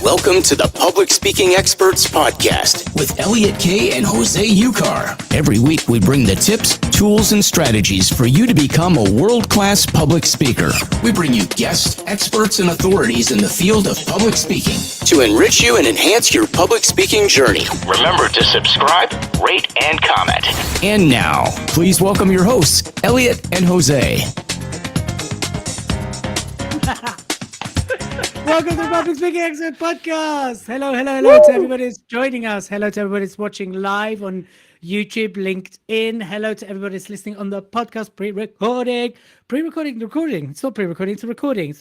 Welcome to the Public Speaking Experts Podcast with Elliot K. and Jose Ucar. Every week we bring the tips, tools, and strategies for you to become a world-class public speaker. We bring you guests, experts, and authorities in the field of public speaking to enrich you and enhance your public speaking journey. Remember to subscribe, rate, and comment. And now, please welcome your hosts, Elliot and Jose. Welcome to the Public Speaking Expert Podcast. Hello to everybody that's joining us. Hello to everybody that's watching live on YouTube, LinkedIn. Hello to everybody that's listening on the podcast, recording. It's not pre-recording, it's a recording.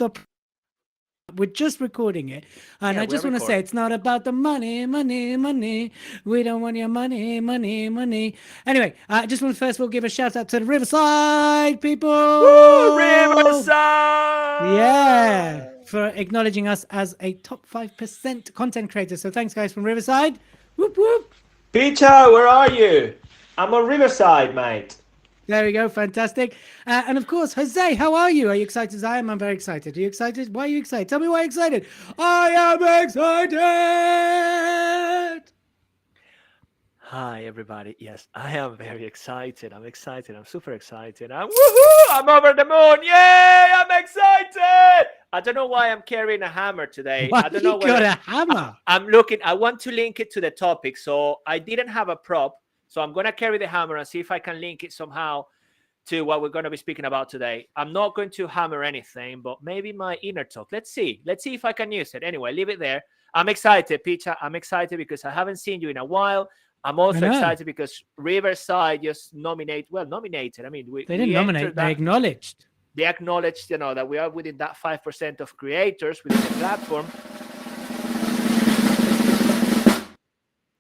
We're just recording it. And I just want to say, it's not about the money. We don't want your money. Anyway, I just want to first of all give a shout out to the Riverside people. Woo, Riverside! Yeah, for acknowledging us as a top 5% content creator. So thanks, guys, from Riverside. Whoop, whoop. Peter, where are you? I'm on Riverside, mate. There we go. Fantastic. And of course, Jose, how are you? Are you excited as I am? I'm very excited. Are you excited? Why are you excited? Tell me why you're excited. I am excited. Hi, everybody. Yes, I am very excited. I'm excited. I'm super excited. I'm over the moon. Yay! I'm excited. I don't know why I'm carrying a hammer today. Why I don't know you got a hammer? I'm looking. I want to link it to the topic. So I didn't have a prop. So I'm going to carry the hammer and see if I can link it somehow to what we're going to be speaking about today. I'm not going to hammer anything, but maybe my inner talk. Let's see if I can use it. Anyway, leave it there. I'm excited, Peter. I'm excited because I haven't seen you in a while. I'm also excited because Riverside just nominated. I mean, they didn't nominate. They acknowledged. They acknowledged, that we are within that 5% of creators within the platform.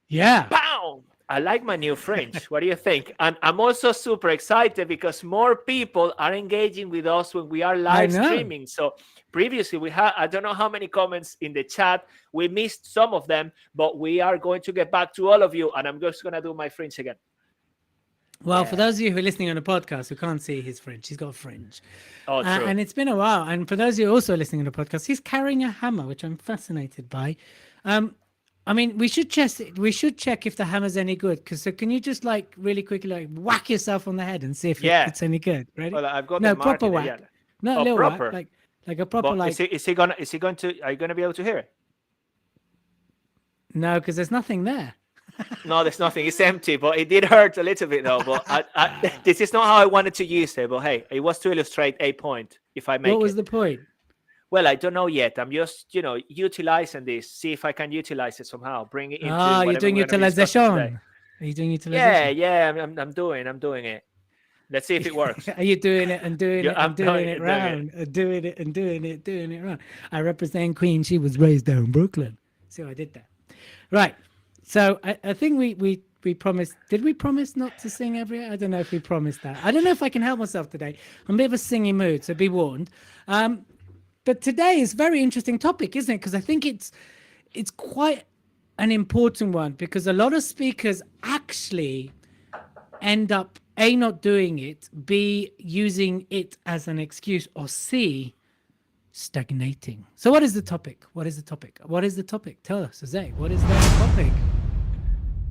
Yeah. Boom! I like my new French. What do you think? And I'm also super excited because more people are engaging with us when we are live streaming. So previously we had, I don't know how many comments in the chat. We missed some of them, but we are going to get back to all of you. And I'm just going to do my French again. Well, for those of you who are listening on the podcast who can't see his fringe, he's got a fringe. Oh, true. And it's been a while. And for those of you also listening on the podcast, he's carrying a hammer, which I'm fascinated by. I mean, we should check if the hammer's any good. So can you just really quickly whack yourself on the head and see if it's any good? Ready? Well, I've got proper whack. Yeah. No, little proper. Whack, like a proper Are you going to be able to hear it? No, because there's nothing there. No, there's nothing. It's empty, but it did hurt a little bit though. But this is not how I wanted to use it. But hey, it was to illustrate a point. If I make what was the point? Well, I don't know yet. I'm just, utilizing this. See if I can utilize it somehow. Bring it into. You're doing utilization. Are you doing utilization? Yeah. I'm doing it. Let's see if it works. Are you doing it and doing it and doing it round? Doing it and doing it round. I represent Queen. She was raised down in Brooklyn. See how I did that? Right. So I think we promised. Did we promise not to sing every? I don't know if we promised that. I don't know if I can help myself today. I'm a bit of a singing mood, so be warned. But today is a very interesting topic, isn't it? Because I think it's quite an important one because a lot of speakers actually end up A, not doing it, B, using it as an excuse, or C, stagnating. So what is the topic? Tell us, Jose. What is the topic?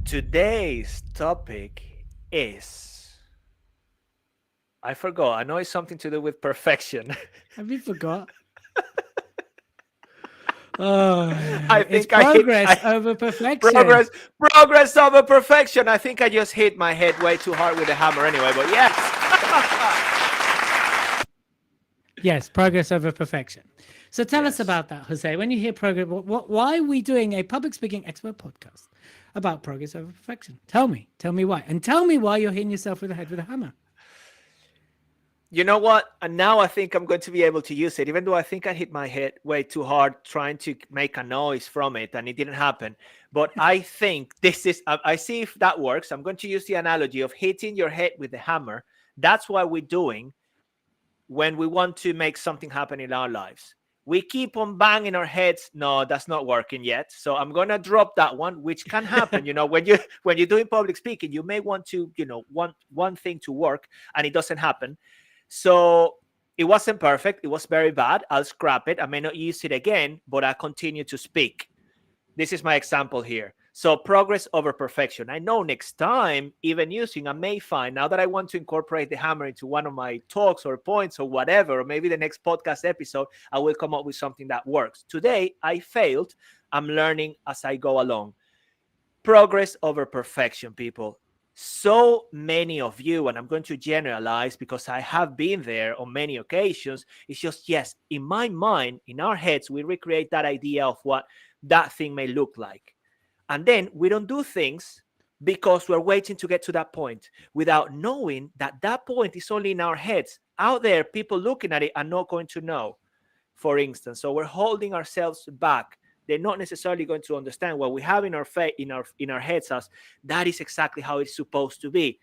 Today's topic is... I forgot. I know it's something to do with perfection. Have you forgot? Oh, I think it's progress over perfection. Progress over perfection. I think I just hit my head way too hard with the hammer anyway, but yes. Yes, progress over perfection. So tell us about that, Jose. When you hear progress, why are we doing a public speaking expert podcast about progress over perfection? Tell me why. And tell me why you're hitting yourself with the head with a hammer. You know what? And now I think I'm going to be able to use it, even though I think I hit my head way too hard trying to make a noise from it, and it didn't happen. But I think this is, I see if that works. I'm going to use the analogy of hitting your head with the hammer. That's what we're doing when we want to make something happen in our lives. We keep on banging our heads. No, that's not working yet. So I'm going to drop that one, which can happen. When you're doing public speaking, you may want to, want one thing to work and it doesn't happen. So it wasn't perfect. It was very bad. I'll scrap it. I may not use it again, but I continue to speak. This is my example here. So progress over perfection. I know next time, even using, I may find now that I want to incorporate the hammer into one of my talks or points or whatever, or maybe the next podcast episode, I will come up with something that works. Today, I failed. I'm learning as I go along. Progress over perfection, people. So many of you, and I'm going to generalize because I have been there on many occasions, it's just, yes, in my mind, in our heads, we recreate that idea of what that thing may look like. And then we don't do things because we're waiting to get to that point without knowing that that point is only in our heads. Out there, people looking at it are not going to know, for instance. So we're holding ourselves back. They're not necessarily going to understand what we have in our heads as that is exactly how it's supposed to be.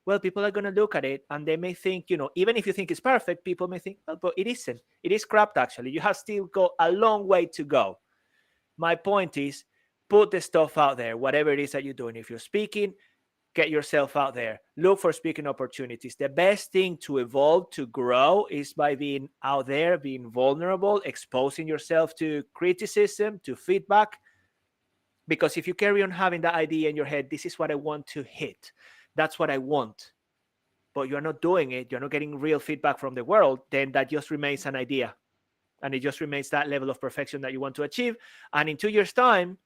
Well, people are going to look at it and they may think, even if you think it's perfect, people may think, well, but it isn't. It is crap, actually. You have still got a long way to go. My point is, put the stuff out there, whatever it is that you're doing. If you're speaking, get yourself out there. Look for speaking opportunities. The best thing to evolve, to grow, is by being out there, being vulnerable, exposing yourself to criticism, to feedback. Because if you carry on having that idea in your head, this is what I want to hit, that's what I want, but you're not doing it, you're not getting real feedback from the world, then that just remains an idea. And it just remains that level of perfection that you want to achieve. And in 2 years' time,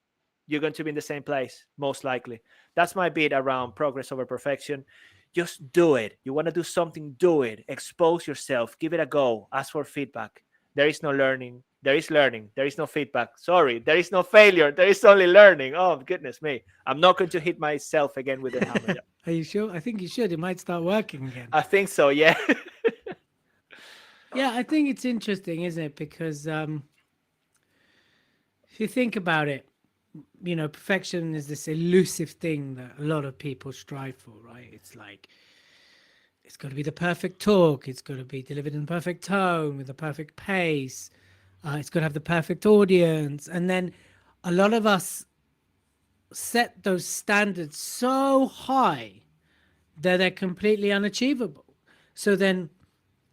you're going to be in the same place, most likely. That's my bit around progress over perfection. Just do it. You want to do something, do it. Expose yourself. Give it a go. Ask for feedback. There is no learning. There is learning. There is no feedback. Sorry. There is no failure. There is only learning. Oh, goodness me. I'm not going to hit myself again with a hammer. Are you sure? I think you should. It might start working again. I think so, yeah. Yeah, I think it's interesting, isn't it? Because if you think about it, perfection is this elusive thing that a lot of people strive for, right? It's like, it's got to be the perfect talk. It's got to be delivered in the perfect tone with the perfect pace. It's got to have the perfect audience. And then a lot of us set those standards so high that they're completely unachievable. So then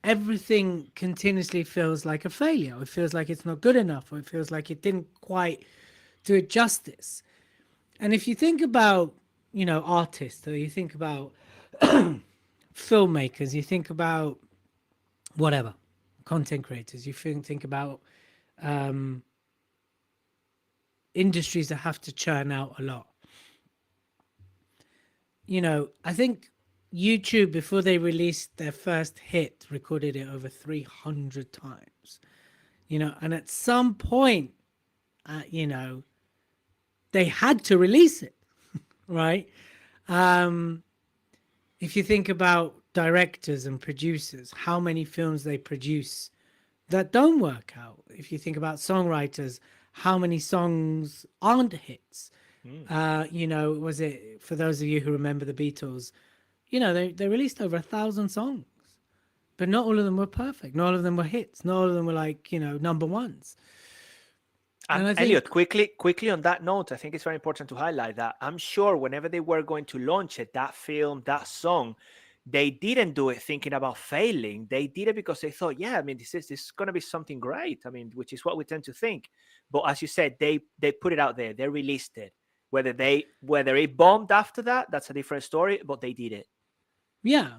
everything continuously feels like a failure. It feels like it's not good enough, or it feels like it didn't quite do it justice. And if you think about, artists, or you think about filmmakers, you think about whatever, content creators, you think about industries that have to churn out a lot. I think YouTube, before they released their first hit, recorded it over 300 times. And at some point, they had to release it, right? If you think about directors and producers, how many films they produce that don't work out. If you think about songwriters, how many songs aren't hits. Was it, for those of you who remember the Beatles, they released over 1,000 songs, but not all of them were perfect. Not all of them were hits. Not all of them were like, number ones. And I think, Elliot, quickly on that note, I think it's very important to highlight that I'm sure whenever they were going to launch it, that film, that song, they didn't do it thinking about failing. They did it because they thought, yeah, I mean, this is going to be something great. I mean, which is what we tend to think. But as you said, they put it out there. They released it. Whether it bombed after that, that's a different story, but they did it. Yeah.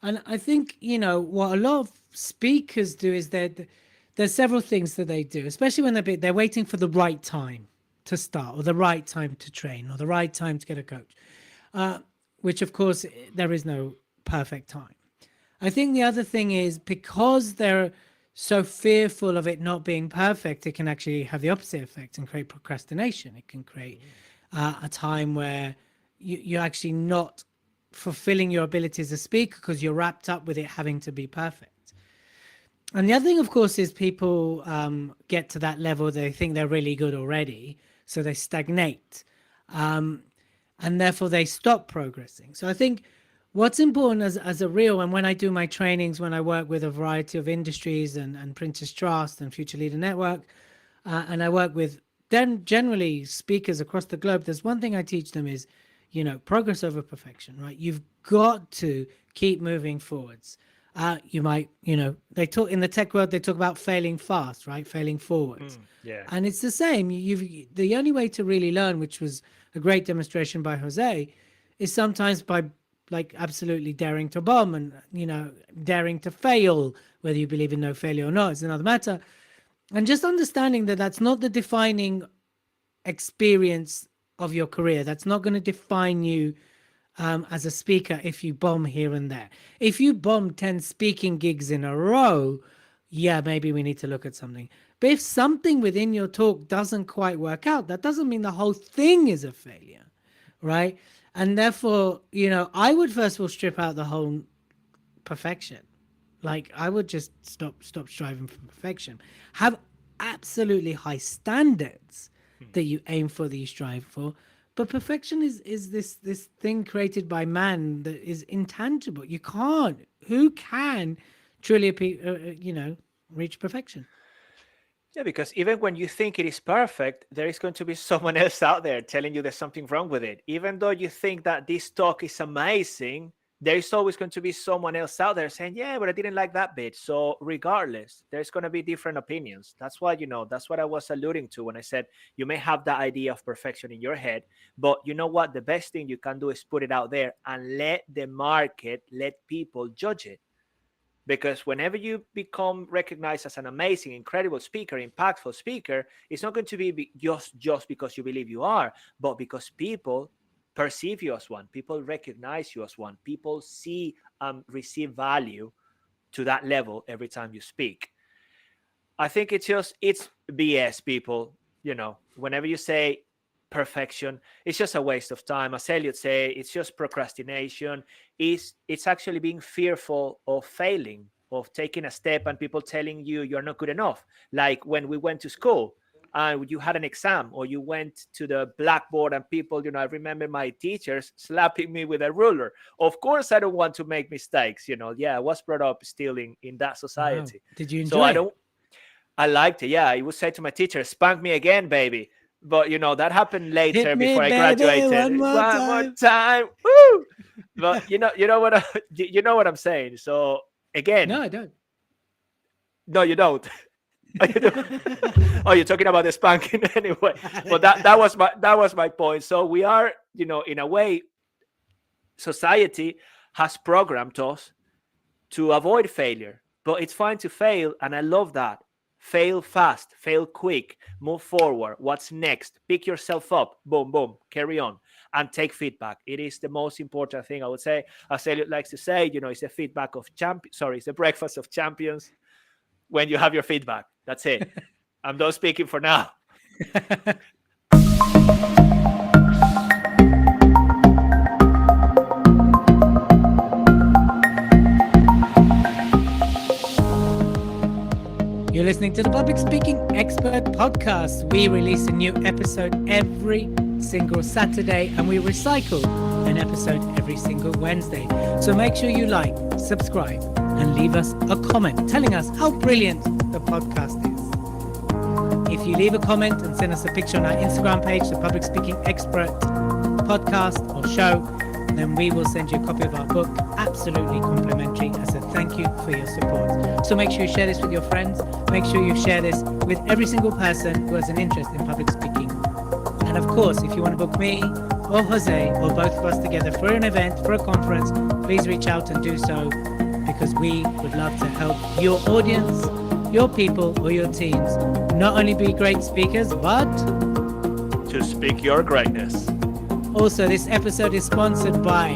And I think, what a lot of speakers do is there's several things that they do, especially when they're waiting for the right time to start, or the right time to train, or the right time to get a coach, which of course there is no perfect time. I think the other thing is, because they're so fearful of it not being perfect, it can actually have the opposite effect and create procrastination. It can create a time where you're actually not fulfilling your ability as a speaker because you're wrapped up with it having to be perfect. And the other thing, of course, is people get to that level, they think they're really good already, so they stagnate, and therefore they stop progressing. So I think what's important as a real, and when I do my trainings, when I work with a variety of industries and Printers Trust and Future Leader Network, and I work with generally speakers across the globe, there's one thing I teach them is, progress over perfection, right? You've got to keep moving forwards. You might, they talk in the tech world, they talk about failing fast, right? Failing forwards. Yeah. And it's the same. The only way to really learn, which was a great demonstration by Jose, is sometimes by like absolutely daring to bomb and, daring to fail, whether you believe in no failure or not, is another matter. And just understanding that that's not the defining experience of your career. That's not going to define you as a speaker if you bomb here and there. If you bomb 10 speaking gigs in a row, yeah, maybe we need to look at something. But if something within your talk doesn't quite work out, that doesn't mean the whole thing is a failure, right? And therefore, I would first of all strip out the whole perfection. Like, I would just stop striving for perfection. Have absolutely high standards that you aim for, that you strive for. But perfection is this thing created by man that is intangible. You can't. Who can truly, reach perfection? Yeah, because even when you think it is perfect, there is going to be someone else out there telling you there's something wrong with it. Even though you think that this talk is amazing, there is always going to be someone else out there saying, yeah, but I didn't like that bit. So regardless, there's going to be different opinions. That's why, that's what I was alluding to when I said you may have that idea of perfection in your head, but you know what? The best thing you can do is put it out there and let the market, let people judge it. Because whenever you become recognized as an amazing, incredible speaker, impactful speaker, it's not going to be just because you believe you are, but because people perceive you as one. People recognize you as one. People see, receive value to that level every time you speak. I think it's BS, people. Whenever you say perfection, it's just a waste of time. As Elliot say, it's just procrastination. It's actually being fearful of failing, of taking a step and people telling you you're not good enough. Like when we went to school and you had an exam or you went to the blackboard and people, I remember my teachers slapping me with a ruler. Of course, I don't want to make mistakes. I was brought up still in that society. Wow. Did you enjoy I liked it. Yeah, I would say to my teacher, spank me again, baby. But that happened later before I graduated. One more time. Woo! But you know what I'm saying. So again, no, I don't. No, you don't. Oh, you don't. Oh, you're talking about the spanking anyway. But that was my point. So we are, in a way, society has programmed us to avoid failure. But it's fine to fail, and I love that. Fail fast, fail quick, move forward. What's next? Pick yourself up. Boom, boom, carry on and take feedback. It is the most important thing, I would say. As Elliot likes to say, it's the feedback of it's the breakfast of champions when you have your feedback. That's it. I'm done speaking for now. You're listening to the Public Speaking Expert Podcast. We release a new episode every single Saturday and we recycle an episode every single Wednesday. So make sure you like, subscribe, and leave us a comment telling us how brilliant the podcast is. If you leave a comment and send us a picture on our Instagram page, the Public Speaking Expert Podcast or show, then we will send you a copy of our book, absolutely complimentary, as a thank you for your support. So make sure you share this with your friends. Make sure you share this with every single person who has an interest in public speaking. And of course, if you want to book me or Jose or both of us together for an event, for a conference, please reach out and do so, because we would love to help your audience, your people, or your teams not only be great speakers, but to speak your greatness. Also, this episode is sponsored by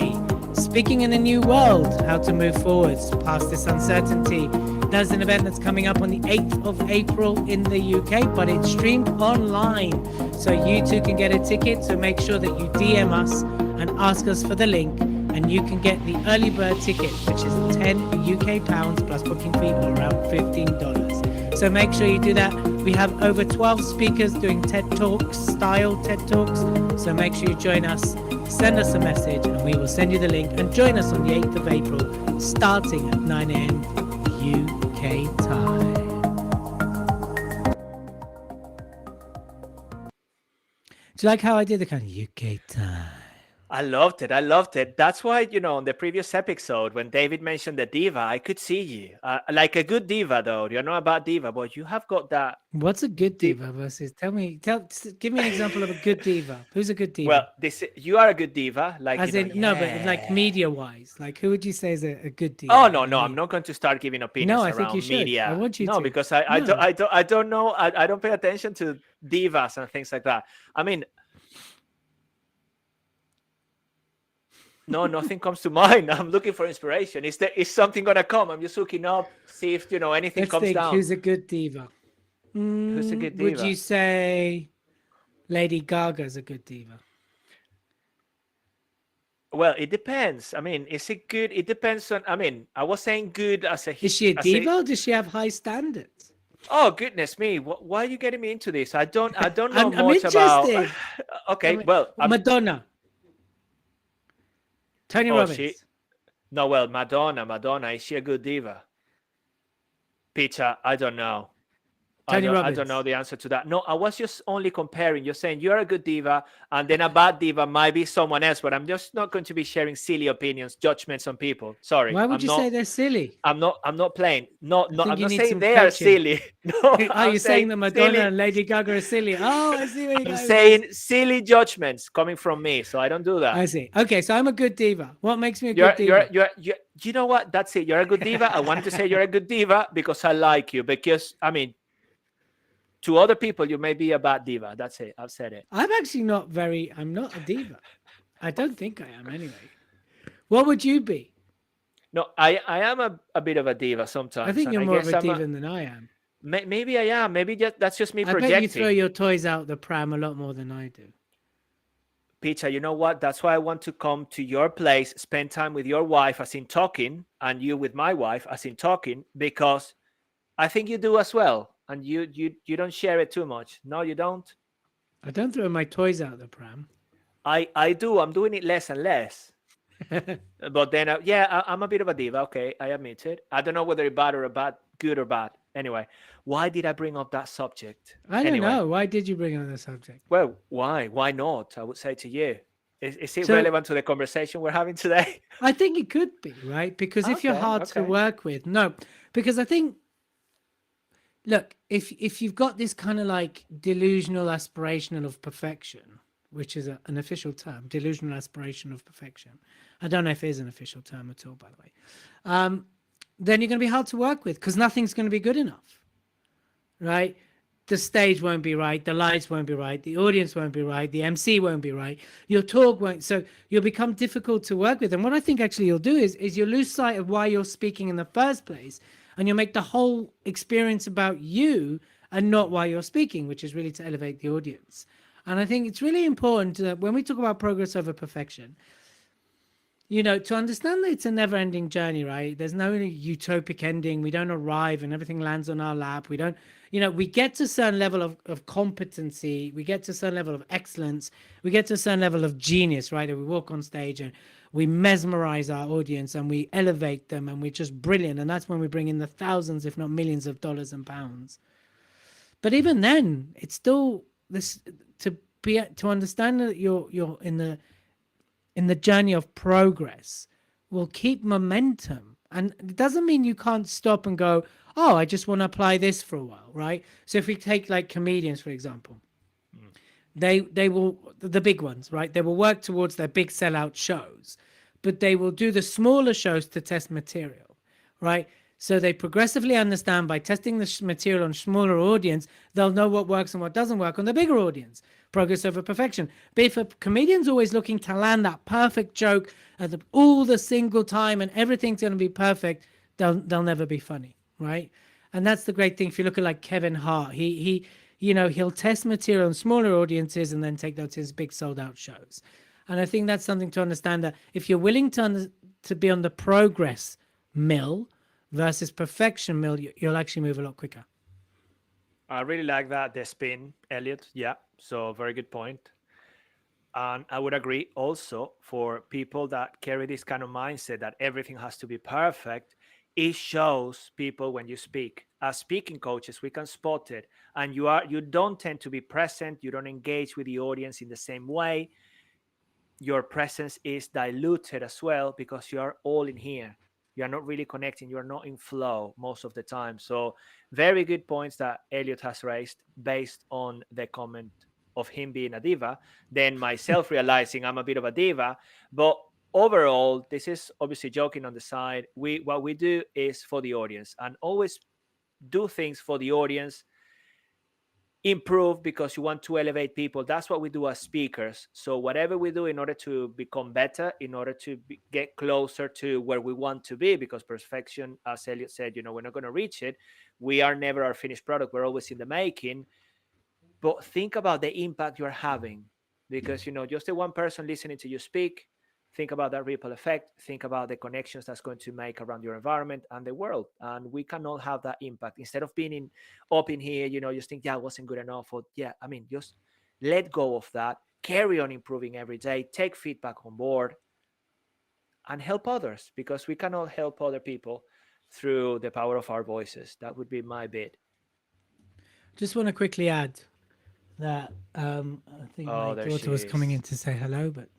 Speaking in a New World, How to Move Forwards Past This Uncertainty. That's an event that's coming up on the 8th of April in the UK, but it's streamed online. So you too can get a ticket. So make sure that you DM us and ask us for the link, and you can get the early bird ticket, which is 10 UK pounds plus booking fee, or around $15. So make sure you do that. We have over 12 speakers doing TED Talks, style TED Talks. So make sure you join us, send us a message, and we will send you the link. And join us on the 8th of April, starting at 9 a.m. UK time. Do you like how I did the kind of UK time? I loved it. I loved it. That's why, on the previous episode, when David mentioned the diva, I could see you. Like a good diva, though. You're not a bad diva, but you have got that. What's a good diva versus? Give me an example of a good diva. Who's a good diva? Well, you are a good diva. Like, as in, no, but like media-wise, like who would you say is a good diva? Oh no, I'm not going to start giving opinions I think you around should. media. I want you no, to. because I don't know. I don't pay attention to divas and things like that. I mean, no, nothing comes to mind. I'm looking for inspiration. Is something gonna come? I'm just looking up, see if anything Let's comes think, down. who's a good diva? Who's a good diva? Would you say Lady Gaga's a good diva? Well, it depends. I mean, is it good? It depends on. I mean, I was saying good as a. Is she a diva or does she have high standards? Oh goodness me! Why are you getting me into this? I don't know I'm much interested. about. Okay, well, Madonna. Tony Robbins. No, well, Madonna. Is she a good diva? Peter, I don't know. I don't know the answer to that. No, I was just only comparing. You're saying you're a good diva, and then a bad diva might be someone else. But I'm just not going to be sharing silly opinions, judgments on people. Sorry. Why would you say they're silly? I'm not playing. No. I'm not saying they coaching. are silly. No. Are you saying that Madonna and Lady Gaga are silly? Oh, I see what you're saying silly judgments coming from me, so I don't do that. I see. Okay, so I'm a good diva. What makes me a good diva? You know what? That's it. You're a good diva. I wanted to say you're a good diva because I like you. Because I mean, to other people, you may be a bad diva. That's it. I've said it. I'm actually I'm not a diva. I don't think I am anyway. What would you be? No, I am a bit of a diva sometimes. I think you're more of a diva than I am. Maybe I am. Maybe that's just me projecting. I bet you throw your toys out the pram a lot more than I do. Peter, you know what? That's why I want to come to your place, spend time with your wife, as in talking, and you with my wife, as in talking, because I think you do as well. And you don't share it too much. No, you don't. I don't throw my toys out the pram. I do. I'm doing it less and less. But then, I'm a bit of a diva. Okay, I admit it. I don't know whether it's good or bad. Anyway, why did I bring up that subject? I don't know. Why did you bring up the subject? Well, why? Why not? I would say to you. Is it relevant to the conversation we're having today? I think it could be, right? Because if you're hard to work with, because I think, look, if you've got this kind of like delusional aspirational of perfection, which is an official term, delusional aspiration of perfection. I don't know if it is an official term at all, by the way. Then you're going to be hard to work with because nothing's going to be good enough, right? The stage won't be right. The lights won't be right. The audience won't be right. The MC won't be right. Your talk won't. So you'll become difficult to work with. And what I think actually you'll do is you'll lose sight of why you're speaking in the first place. And you'll make the whole experience about you and not why you're speaking, which is really to elevate the audience. And I think it's really important that when we talk about progress over perfection, to understand that it's a never-ending journey, right? There's no utopic ending. We don't arrive and everything lands on our lap. We don't, we get to a certain level of competency. We get to a certain level of excellence. We get to a certain level of genius, right? That we walk on stage and we mesmerize our audience and we elevate them and we're just brilliant. And that's when we bring in the thousands, if not millions of dollars and pounds. But even then, it's still this to understand that you're in the journey of progress will keep momentum. And it doesn't mean you can't stop and go, oh, I just want to apply this for a while, right? So if we take like comedians, for example, they will, the big ones, right? They will work towards their big sellout shows, but they will do the smaller shows to test material, right? So they progressively understand by testing the material on smaller audience, they'll know what works and what doesn't work on the bigger audience. Progress over perfection. But if a comedian's always looking to land that perfect joke at all the single time and everything's going to be perfect, they'll never be funny, right? And that's the great thing. If you look at like Kevin Hart, he'll test material on smaller audiences and then take those to his big sold out shows. And I think that's something to understand, that if you're willing to be on the progress mill versus perfection mill, you'll actually move a lot quicker. I really like that, the spin, Elliot. Yeah, so very good point. And I would agree also for people that carry this kind of mindset that everything has to be perfect, it shows people when you speak. As speaking coaches, we can spot it. And you don't tend to be present. You don't engage with the audience in the same way. your presence is diluted as well because you are all in here. You are not really connecting. You are not in flow most of the time. So very good points that Elliot has raised based on the comment of him being a diva, then myself realizing I'm a bit of a diva. But overall, this is obviously joking on the side. What we do is for the audience, and always do things for the audience. Improve because you want to elevate people. That's what we do as speakers. So whatever we do in order to become better, in order to get closer to where we want to be, because perfection, as Elliot said, we're not going to reach it. We are never our finished product. We're always in the making. But think about the impact you're having, because just the one person listening to you speak. Think about that ripple effect. Think about the connections that's going to make around your environment and the world. And we can all have that impact instead of being up in here, just think, yeah, it wasn't good enough. Or just let go of that. Carry on improving every day. Take feedback on board and help others, because we can all help other people through the power of our voices. That would be my bit. Just want to quickly add that I think my daughter was coming in to say hello, but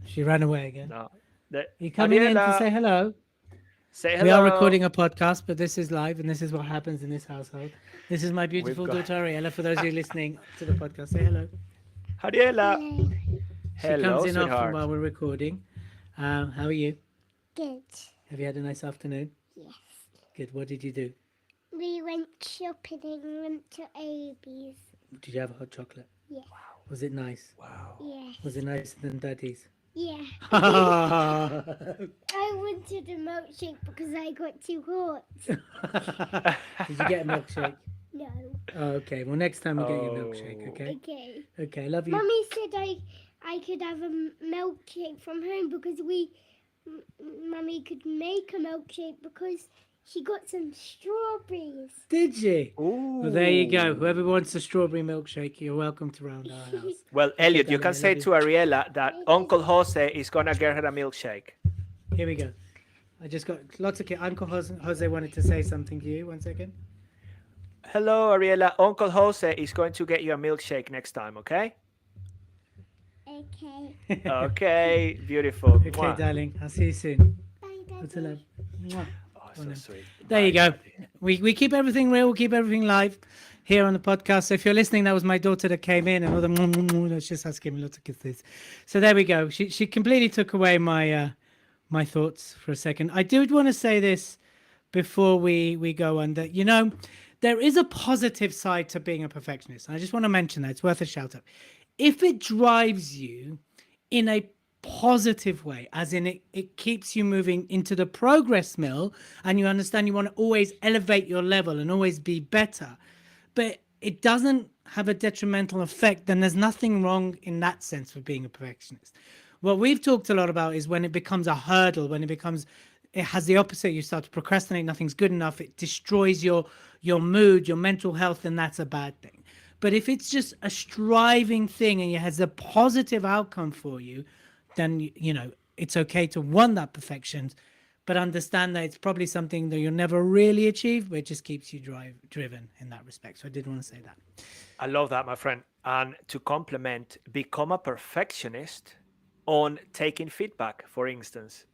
she ran away again. No. Are you coming in to say hello? Say hello. We are recording a podcast, but this is live, and this is what happens in this household. This is my beautiful daughter Ariella. For those of you listening to the podcast, say hello. Ariella. She comes in often while we're recording. How are you? Good. Have you had a nice afternoon? Yes. Good. What did you do? We went shopping and went to Arby's. Did you have a hot chocolate? Yeah. Was it nice? Wow. Yeah. Was it nicer than Daddy's? Yeah. Did I wanted a milkshake because I got too hot. you get a milkshake? No. Oh, okay. Well, next time we'll get you a milkshake, okay? Okay. Okay, love you. Mummy said I could have a milkshake from home because Mummy could make a milkshake because she got some strawberries. Did she? Ooh. Well, there you go. Whoever wants a strawberry milkshake, you're welcome to round our house. Well, Elliot, you can say to Ariella that Uncle Jose is going to get her a milkshake. Here we go. I just got lots of kids. Uncle Jose wanted to say something to you. 1 second. Hello, Ariella. Uncle Jose is going to get you a milkshake next time, okay? Okay. Okay, beautiful. Okay, Mwah. darling. I'll see you soon. Bye, Daddy. What's love? Mwah. Oh, so sweet. There you go. We keep everything real. We keep everything live here on the podcast. So if you're listening, that was my daughter that came in, and all the let's just ask him lots of kisses. So there we go. She completely took away my my thoughts for a second. I did want to say this before we go on, that there is a positive side to being a perfectionist. I just want to mention that. It's worth a shout out. If it drives you in a positive way, as in it keeps you moving into the progress mill, and you understand you want to always elevate your level and always be better, but it doesn't have a detrimental effect, then there's nothing wrong in that sense for being a perfectionist. What we've talked a lot about is when it becomes a hurdle, when it has the opposite. You start to procrastinate, nothing's good enough, it destroys your mood, your mental health, and that's a bad thing. But if it's just a striving thing and it has a positive outcome for you, then it's okay to want that perfection, but understand that it's probably something that you'll never really achieve, but it just keeps you driven in that respect. So I did want to say that. I love that, my friend. And to complement, become a perfectionist on taking feedback, for instance.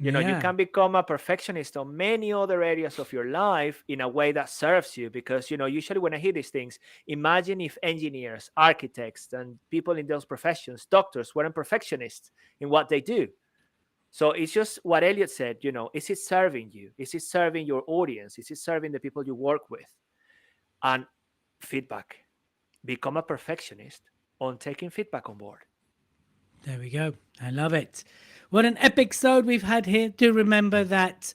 You can become a perfectionist on many other areas of your life in a way that serves you, because, usually when I hear these things, imagine if engineers, architects, and people in those professions, doctors, weren't perfectionists in what they do. So it's just what Elliot said, is it serving you? Is it serving your audience? Is it serving the people you work with? And feedback. Become a perfectionist on taking feedback on board. There we go. I love it. What an episode we've had here. Do remember that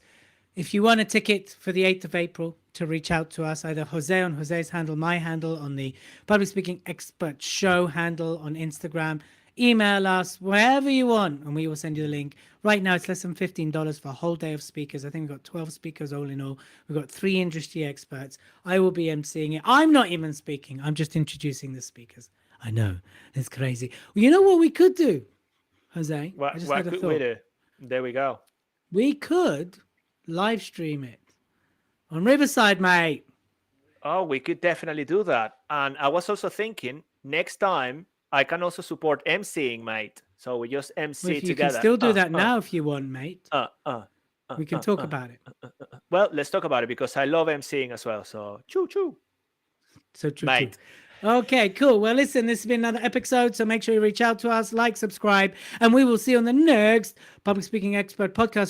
if you want a ticket for the 8th of April, to reach out to us, either Jose on Jose's handle, my handle on the Public Speaking Expert Show handle on Instagram. Email us wherever you want, and we will send you the link. Right now, it's less than $15 for a whole day of speakers. I think we've got 12 speakers all in all. We've got 3 industry experts. I will be emceeing it. I'm not even speaking. I'm just introducing the speakers. I know. It's crazy. Well, you know what we could do, Jose? What could we do? There we go. We could live stream it on Riverside, mate. Oh, we could definitely do that. And I was also thinking next time I can also support emceeing, mate. So we just MC Well, you together. can still do that now if you want, mate. We can talk about it. Well, let's talk about it because I love MCing as well. So choo choo. So true, Mate. true. Okay, cool. Well, listen, this has been another episode. So make sure you reach out to us, like, subscribe, and we will see you on the next Public Speaking Expert podcast.